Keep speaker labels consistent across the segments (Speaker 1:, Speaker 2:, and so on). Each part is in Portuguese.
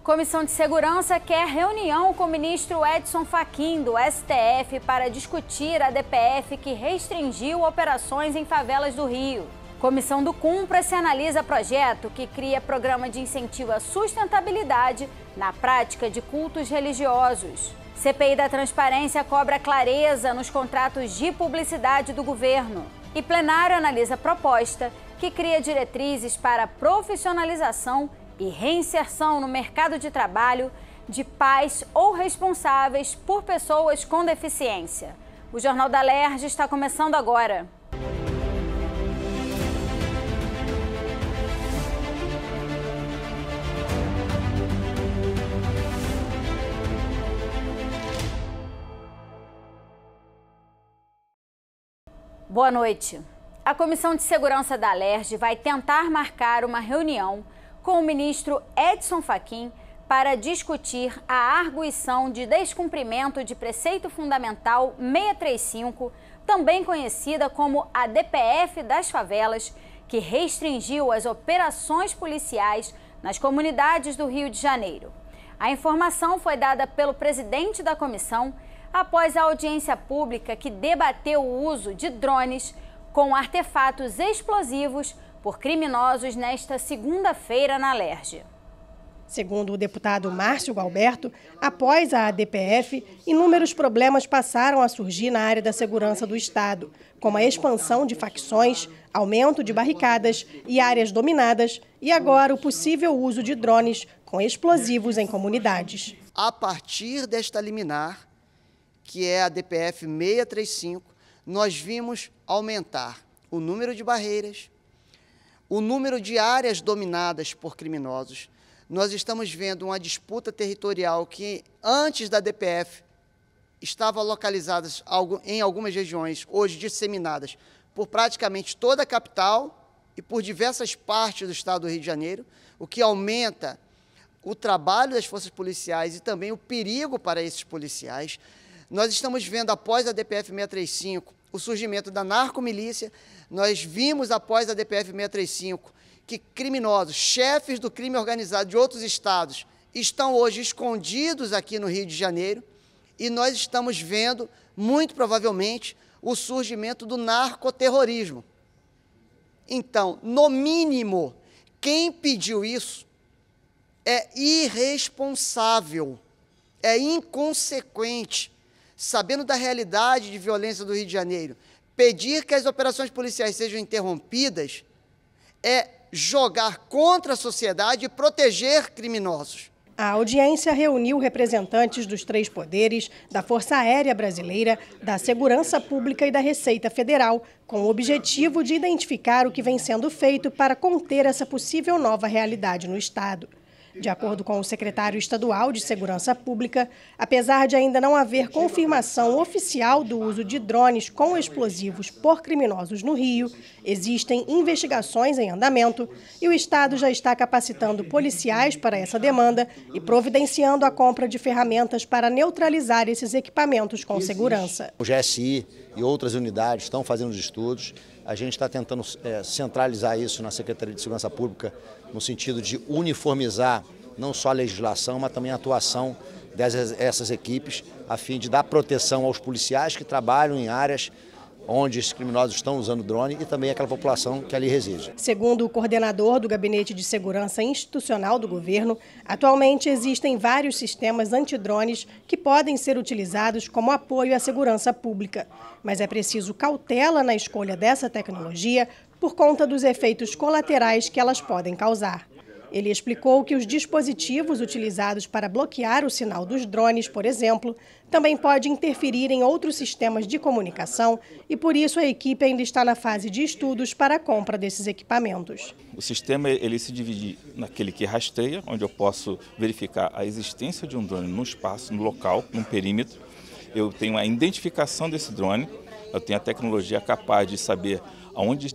Speaker 1: Comissão de Segurança quer reunião com o ministro Edson Fachin, do STF, para discutir a DPF que restringiu operações em favelas do Rio. Comissão do Cúmplice analisa projeto que cria programa de incentivo à sustentabilidade na prática de cultos religiosos. CPI da Transparência cobra clareza nos contratos de publicidade do governo. E plenário analisa proposta que cria diretrizes para profissionalização e reinserção no mercado de trabalho de pais ou responsáveis por pessoas com deficiência. O Jornal da Alerj está começando agora. Boa noite. A Comissão de Segurança da Alerj vai tentar marcar uma reunião com o ministro Edson Fachin para discutir a arguição de descumprimento de Preceito Fundamental 635, também conhecida como a DPF das favelas, que restringiu as operações policiais nas comunidades do Rio de Janeiro. A informação foi dada pelo presidente da comissão após a audiência pública que debateu o uso de drones com artefatos explosivos por criminosos nesta segunda-feira na Alerj.
Speaker 2: Segundo o deputado Márcio Galberto, após a DPF, inúmeros problemas passaram a surgir na área da segurança do Estado, como a expansão de facções, aumento de barricadas e áreas dominadas, e agora o possível uso de drones com explosivos em comunidades.
Speaker 3: A partir desta liminar, que é a DPF 635, nós vimos aumentar o número de barreiras, o número de áreas dominadas por criminosos. Nós estamos vendo uma disputa territorial que, antes da DPF, estava localizada em algumas regiões, hoje disseminadas por praticamente toda a capital e por diversas partes do estado do Rio de Janeiro, o que aumenta o trabalho das forças policiais e também o perigo para esses policiais. Nós estamos vendo, após a DPF 635, o surgimento da narcomilícia. Nós vimos, após a DPF 635, que criminosos, chefes do crime organizado de outros estados, estão hoje escondidos aqui no Rio de Janeiro. E nós estamos vendo, muito provavelmente, o surgimento do narcoterrorismo. Então, no mínimo, quem pediu isso é irresponsável, é inconsequente, sabendo da realidade de violência do Rio de Janeiro. Pedir que as operações policiais sejam interrompidas é jogar contra a sociedade e proteger criminosos.
Speaker 2: A audiência reuniu representantes dos três poderes, da Força Aérea Brasileira, da Segurança Pública e da Receita Federal, com o objetivo de identificar o que vem sendo feito para conter essa possível nova realidade no Estado. De acordo com o secretário estadual de Segurança Pública, apesar de ainda não haver confirmação oficial do uso de drones com explosivos por criminosos no Rio, existem investigações em andamento e o Estado já está capacitando policiais para essa demanda e providenciando a compra de ferramentas para neutralizar esses equipamentos com segurança.
Speaker 4: O GSI e outras unidades estão fazendo os estudos. A gente está tentando centralizar isso na Secretaria de Segurança Pública, no sentido de uniformizar não só a legislação, mas também a atuação dessas equipes, a fim de dar proteção aos policiais que trabalham em áreas onde esses criminosos estão usando drone e também aquela população que ali reside.
Speaker 2: Segundo o coordenador do Gabinete de Segurança Institucional do governo, atualmente existem vários sistemas antidrones que podem ser utilizados como apoio à segurança pública. Mas é preciso cautela na escolha dessa tecnologia por conta dos efeitos colaterais que elas podem causar. Ele explicou que os dispositivos utilizados para bloquear o sinal dos drones, por exemplo, também podem interferir em outros sistemas de comunicação e, por isso, a equipe ainda está na fase de estudos para a compra desses equipamentos.
Speaker 5: O sistema ele se divide naquele que rastreia, onde eu posso verificar a existência de um drone no espaço, no local, no perímetro. Eu tenho a identificação desse drone, eu tenho a tecnologia capaz de saber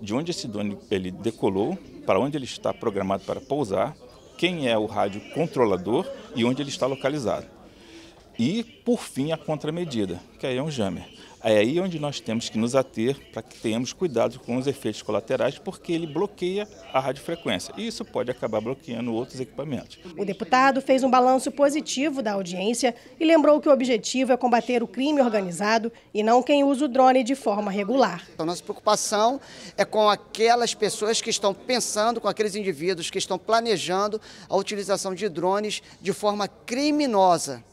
Speaker 5: de onde esse drone ele decolou, para onde ele está programado para pousar, quem é o rádio controlador e onde ele está localizado. E, por fim, a contramedida, que aí é um jammer. É aí onde nós temos que nos ater para que tenhamos cuidado com os efeitos colaterais, porque ele bloqueia a radiofrequência e isso pode acabar bloqueando outros equipamentos.
Speaker 2: O deputado fez um balanço positivo da audiência e lembrou que o objetivo é combater o crime organizado e não quem usa o drone de forma regular.
Speaker 3: A nossa preocupação é com aquelas pessoas que estão pensando, com aqueles indivíduos que estão planejando a utilização de drones de forma criminosa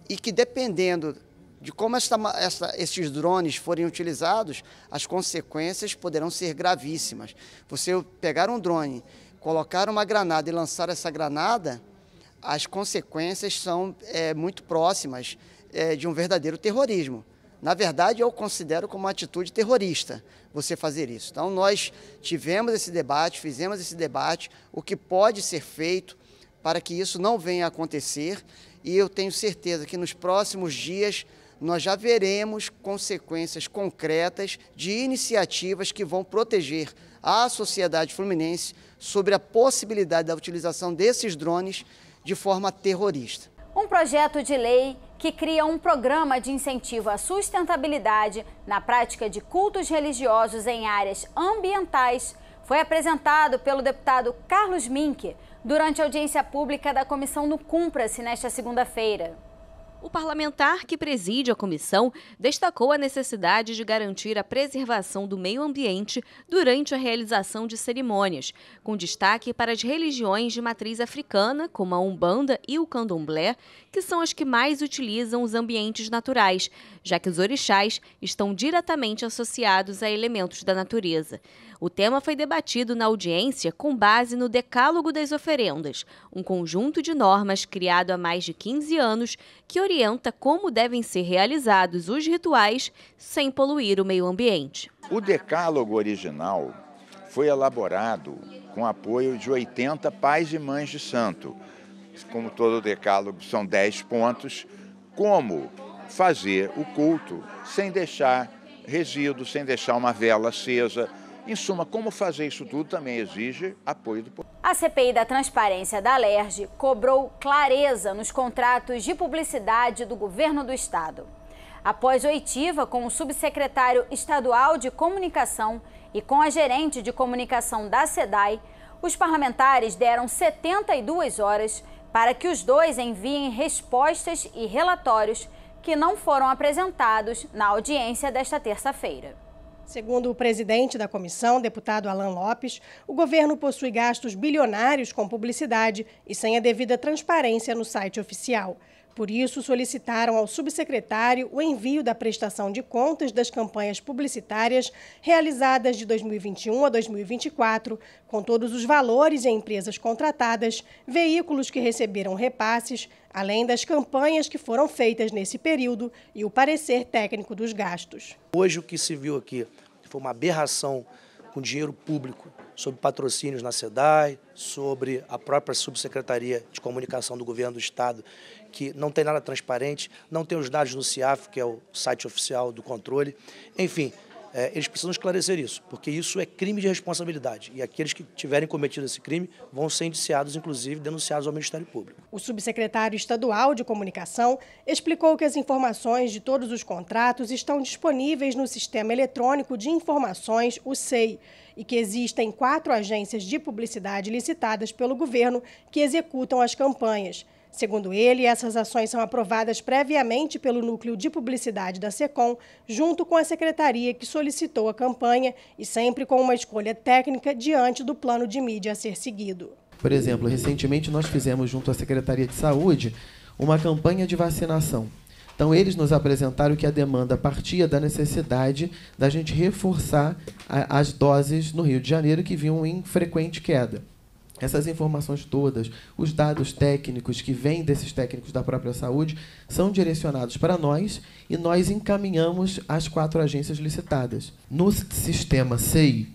Speaker 3: e que, dependendo de como esses drones forem utilizados, as consequências poderão ser gravíssimas. Você pegar um drone, colocar uma granada e lançar essa granada, as consequências são muito próximas de um verdadeiro terrorismo. Na verdade, eu considero como uma atitude terrorista você fazer isso. Então, nós tivemos esse debate, fizemos esse debate, o que pode ser feito para que isso não venha a acontecer, e eu tenho certeza que nos próximos dias nós já veremos consequências concretas de iniciativas que vão proteger a sociedade fluminense sobre a possibilidade da utilização desses drones de forma terrorista.
Speaker 1: Um projeto de lei que cria um programa de incentivo à sustentabilidade na prática de cultos religiosos em áreas ambientais foi apresentado pelo deputado Carlos Mink durante a audiência pública da Comissão do Cumpra-se nesta segunda-feira.
Speaker 6: O parlamentar que preside a comissão destacou a necessidade de garantir a preservação do meio ambiente durante a realização de cerimônias, com destaque para as religiões de matriz africana, como a Umbanda e o Candomblé, que são as que mais utilizam os ambientes naturais, já que os orixás estão diretamente associados a elementos da natureza. O tema foi debatido na audiência com base no Decálogo das Oferendas, um conjunto de normas criado há mais de 15 anos que orienta como devem ser realizados os rituais sem poluir o meio ambiente.
Speaker 7: O Decálogo original foi elaborado com apoio de 80 pais e mães de santo. Como todo o Decálogo, são 10 pontos, como fazer o culto sem deixar resíduos, sem deixar uma vela acesa. Em suma, como fazer isso tudo também exige apoio do povo.
Speaker 1: A CPI da Transparência da Alerj cobrou clareza nos contratos de publicidade do governo do estado. Após oitiva com o subsecretário estadual de comunicação e com a gerente de comunicação da SEDAI, os parlamentares deram 72 horas para que os dois enviem respostas e relatórios que não foram apresentados na audiência desta terça-feira.
Speaker 2: Segundo o presidente da comissão, deputado Alan Lopes, o governo possui gastos bilionários com publicidade e sem a devida transparência no site oficial. Por isso, solicitaram ao subsecretário o envio da prestação de contas das campanhas publicitárias realizadas de 2021 a 2024, com todos os valores e empresas contratadas, veículos que receberam repasses, além das campanhas que foram feitas nesse período e o parecer técnico dos gastos.
Speaker 8: Hoje o que se viu aqui foi uma aberração com dinheiro público sobre patrocínios na SEDAI, sobre a própria Subsecretaria de Comunicação do Governo do Estado, que não tem nada transparente, não tem os dados no CIAF, que é o site oficial do controle. Enfim, eles precisam esclarecer isso, porque isso é crime de responsabilidade. E aqueles que tiverem cometido esse crime vão ser indiciados, inclusive denunciados ao Ministério Público.
Speaker 2: O subsecretário estadual de Comunicação explicou que as informações de todos os contratos estão disponíveis no Sistema Eletrônico de Informações, o SEI, e que existem 4 agências de publicidade licitadas pelo governo que executam as campanhas. Segundo ele, essas ações são aprovadas previamente pelo Núcleo de Publicidade da SECOM, junto com a secretaria que solicitou a campanha e sempre com uma escolha técnica diante do plano de mídia a ser seguido.
Speaker 9: Por exemplo, recentemente nós fizemos junto à Secretaria de Saúde uma campanha de vacinação. Então, eles nos apresentaram que a demanda partia da necessidade da gente reforçar as doses no Rio de Janeiro, que vinham em frequente queda. Essas informações todas, os dados técnicos que vêm desses técnicos da própria saúde, são direcionados para nós e nós encaminhamos as 4 agências licitadas. No sistema SEI,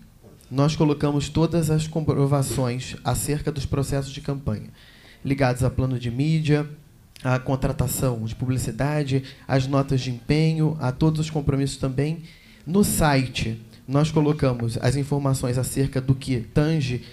Speaker 9: nós colocamos todas as comprovações acerca dos processos de campanha, ligados a plano de mídia, a contratação de publicidade, as notas de empenho, a todos os compromissos também. No site, nós colocamos as informações acerca do que tange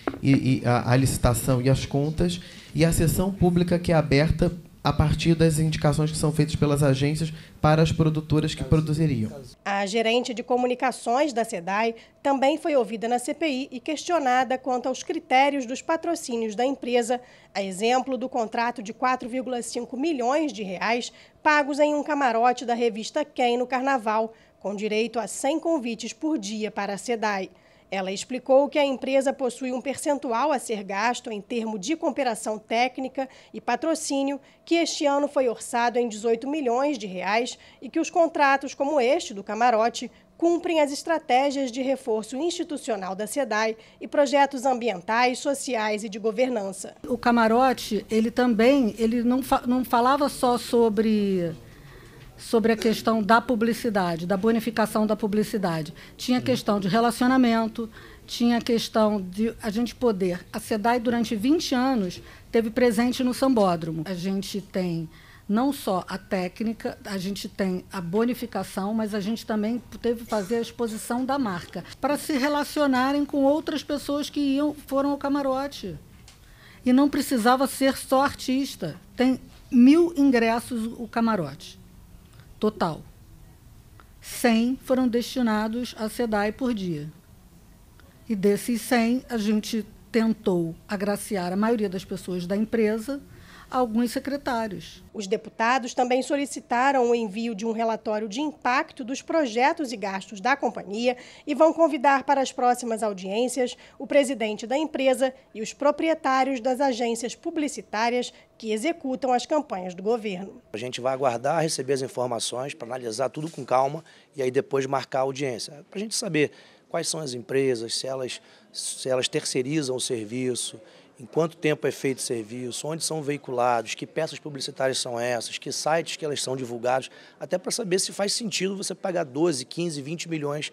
Speaker 9: a licitação e as contas, e a sessão pública que é aberta a partir das indicações que são feitas pelas agências para as produtoras que produziriam.
Speaker 2: A gerente de comunicações da SEDAI também foi ouvida na CPI e questionada quanto aos critérios dos patrocínios da empresa, a exemplo do contrato de 4,5 milhões de reais pagos em um camarote da revista Quem no Carnaval, com direito a 100 convites por dia para a SEDAI. Ela explicou que a empresa possui um percentual a ser gasto em termo de cooperação técnica e patrocínio, que este ano foi orçado em 18 milhões de reais e que os contratos como este do camarote cumprem as estratégias de reforço institucional da SEDAI e projetos ambientais, sociais e de governança.
Speaker 10: O camarote, ele não falava só sobre a questão da publicidade, da bonificação da publicidade. Tinha questão de relacionamento, tinha questão de a gente poder... A SEDAI, durante 20 anos, teve presente no Sambódromo. A gente tem não só a técnica, a gente tem a bonificação, mas a gente também teve que fazer a exposição da marca, para se relacionarem com outras pessoas que foram ao camarote. E não precisava ser só artista. Tem 1.000 ingressos o camarote. Total. 100 foram destinados à SEDAI por dia. E desses 100, a gente tentou agraciar a maioria das pessoas da empresa, alguns secretários.
Speaker 2: Os deputados também solicitaram o envio de um relatório de impacto dos projetos e gastos da companhia e vão convidar para as próximas audiências o presidente da empresa e os proprietários das agências publicitárias que executam as campanhas do governo.
Speaker 8: A gente vai aguardar receber as informações para analisar tudo com calma e aí depois marcar a audiência, para a gente saber quais são as empresas, se elas terceirizam o serviço, em quanto tempo é feito o serviço, onde são veiculados, que peças publicitárias são essas, que sites que elas são divulgados, até para saber se faz sentido você pagar 12, 15, 20 milhões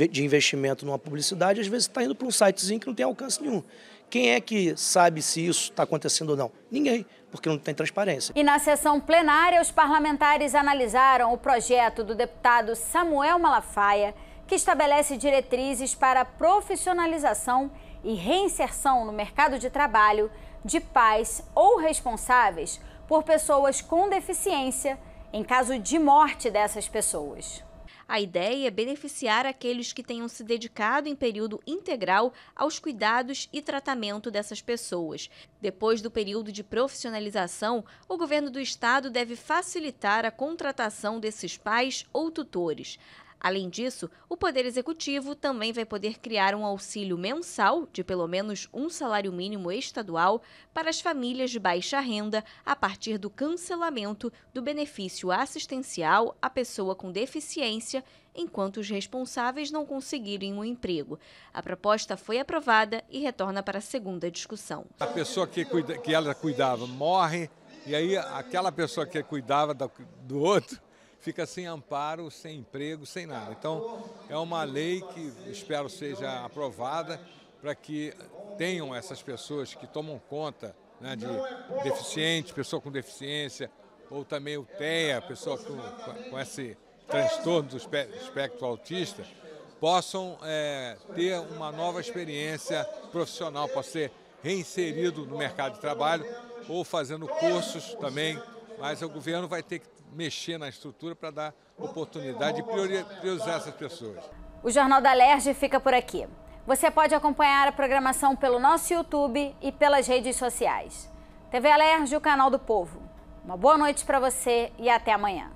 Speaker 8: de investimento numa publicidade, às vezes está indo para um sitezinho que não tem alcance nenhum. Quem é que sabe se isso está acontecendo ou não? Ninguém, porque não tem transparência.
Speaker 1: E na sessão plenária, os parlamentares analisaram o projeto do deputado Samuel Malafaia, que estabelece diretrizes para a profissionalização e reinserção no mercado de trabalho de pais ou responsáveis por pessoas com deficiência em caso de morte dessas pessoas.
Speaker 6: A ideia é beneficiar aqueles que tenham se dedicado em período integral aos cuidados e tratamento dessas pessoas. Depois do período de profissionalização, o governo do estado deve facilitar a contratação desses pais ou tutores. Além disso, o Poder Executivo também vai poder criar um auxílio mensal de pelo menos um salário mínimo estadual para as famílias de baixa renda a partir do cancelamento do benefício assistencial à pessoa com deficiência, enquanto os responsáveis não conseguirem um emprego. A proposta foi aprovada e retorna para a segunda discussão.
Speaker 11: A pessoa que ela cuidava morre e aí aquela pessoa que cuidava do outro fica sem amparo, sem emprego, sem nada. Então, é uma lei que espero seja aprovada para que tenham essas pessoas que tomam conta, né, de deficientes, pessoa com deficiência, ou também o TEA, pessoa com esse transtorno do espectro autista, possam ter uma nova experiência profissional, possam ser reinseриdo no mercado de trabalho ou fazendo cursos também, mas o governo vai ter que mexer na estrutura para dar oportunidade de priorizar essas pessoas.
Speaker 1: O Jornal da Alerj fica por aqui. Você pode acompanhar a programação pelo nosso YouTube e pelas redes sociais. TV Alerj, o canal do povo. Uma boa noite para você e até amanhã.